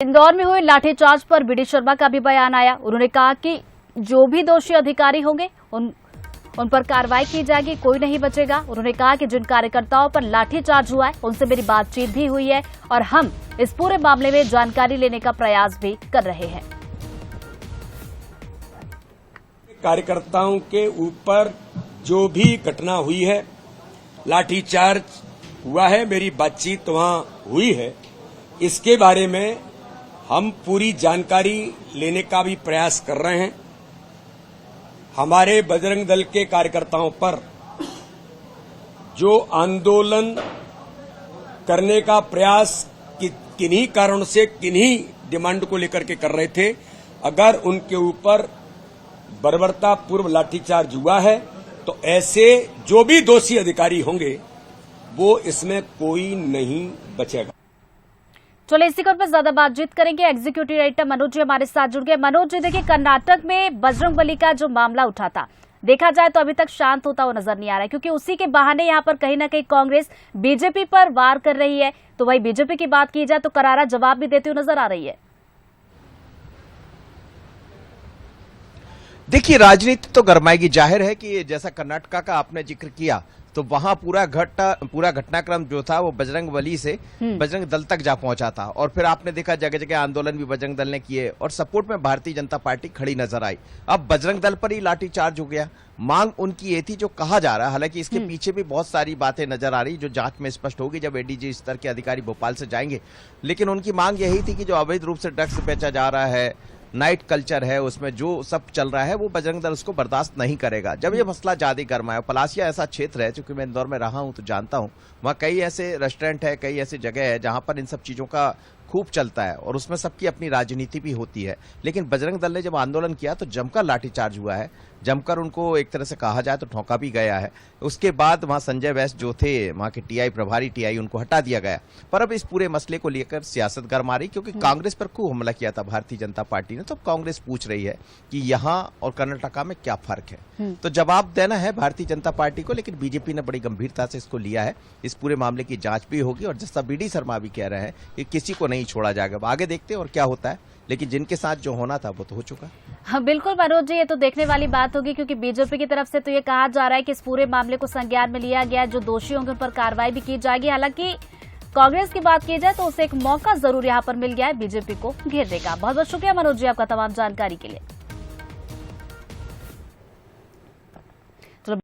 इंदौर में हुए लाठीचार्ज पर बीडी शर्मा का भी बयान आया। उन्होंने कहा कि जो भी दोषी अधिकारी होंगे उन पर कार्रवाई की जाएगी, कोई नहीं बचेगा। उन्होंने कहा कि जिन कार्यकर्ताओं पर लाठीचार्ज हुआ है उनसे मेरी बातचीत भी हुई है और हम इस पूरे मामले में जानकारी लेने का प्रयास भी कर रहे हैं। कार्यकर्ताओं के ऊपर जो भी घटना हुई है, लाठीचार्ज हुआ है, मेरी बातचीत वहां हुई है, इसके बारे में हम पूरी जानकारी लेने का भी प्रयास कर रहे हैं। हमारे बजरंग दल के कार्यकर्ताओं पर जो आंदोलन करने का प्रयास किन्हीं कारणों से किन्हीं डिमांड को लेकर के कर रहे थे, अगर उनके ऊपर बर्बरतापूर्व लाठीचार्ज हुआ है तो ऐसे जो भी दोषी अधिकारी होंगे वो इसमें कोई नहीं बचेगा। चलिए इसी पर ज्यादा बातचीत करेंगे। एग्जीक्यूटिव डायरेक्टर मनोज जी हमारे साथ जुड़ गए। मनोज जी, देखिए कर्नाटक में बजरंगबली का जो मामला उठा था, देखा जाए तो अभी तक शांत होता हुआ नजर नहीं आ रहा है, क्योंकि उसी के बहाने यहाँ पर कहीं ना कहीं कांग्रेस बीजेपी पर वार कर रही है। तो वही बीजेपी की बात की जाए तो करारा जवाब भी देते हुए नजर आ रही है। देखिए, राजनीति तो गरमाएगी। जाहिर है कि जैसा कर्नाटका का आपने जिक्र किया तो वहां पूरा घटनाक्रम जो था वो बजरंगबली से बजरंग दल तक जा पहुंचा था और फिर आपने देखा जगह जगह आंदोलन भी बजरंग दल ने किए और सपोर्ट में भारतीय जनता पार्टी खड़ी नजर आई। अब बजरंग दल पर ही लाठीचार्ज हो गया। मांग उनकी ये थी जो कहा जा रहा है, हालांकि इसके पीछे भी बहुत सारी बातें नजर आ रही जो जांच में स्पष्ट होगी जब एडीजी स्तर के अधिकारी भोपाल से जाएंगे, लेकिन उनकी मांग यही थी कि जो अवैध रूप से ड्रग्स बेचा जा रहा है, नाइट कल्चर है, उसमें जो सब चल रहा है वो बजरंग दल उसको बर्दाश्त नहीं करेगा। जब ये मसला ज्यादा गर्म है, पलासिया ऐसा क्षेत्र है, क्योंकि मैं इंदौर में रहा हूं तो जानता हूं, वहां कई ऐसे रेस्टोरेंट है, कई ऐसी जगह है जहां पर इन सब चीजों का खूब चलता है और उसमें सबकी अपनी राजनीति भी होती है। लेकिन बजरंग दल ने जब आंदोलन किया तो जमकर लाठीचार्ज हुआ है, जमकर उनको एक तरह से कहा जाए तो ठोका भी गया है। उसके बाद वहां संजय वैस जो थे वहां के टीआई प्रभारी टीआई, उनको हटा दिया गया। पर अब इस पूरे मसले को लेकर सियासत गर्मा रही, क्योंकि कांग्रेस पर खूब हमला किया था भारतीय जनता पार्टी ने। तो कांग्रेस पूछ रही है कि यहाँ और कर्नाटका में क्या फर्क है, तो जवाब देना है भारतीय जनता पार्टी को। लेकिन बीजेपी ने बड़ी गंभीरता से इसको लिया है। इस पूरे मामले की जांच भी होगी और जैसा बीडी शर्मा भी कह रहे हैं कि किसी को नहीं छोड़ा जाएगा। आगे देखते हैं और क्या होता है, लेकिन जिनके साथ जो होना था वो तो हो चुका। हाँ बिल्कुल मनोज जी, ये तो देखने वाली बात होगी, क्योंकि बीजेपी की तरफ से तो ये कहा जा रहा है कि इस पूरे मामले को संज्ञान में लिया गया है, जो दोषी होंगे उन पर कार्रवाई भी की जाएगी। हालांकि कांग्रेस की बात की जाए तो उसे एक मौका जरूर यहाँ पर मिल गया है बीजेपी को घेरने का। बहुत बहुत शुक्रिया मनोज जी आपका तमाम जानकारी के लिए।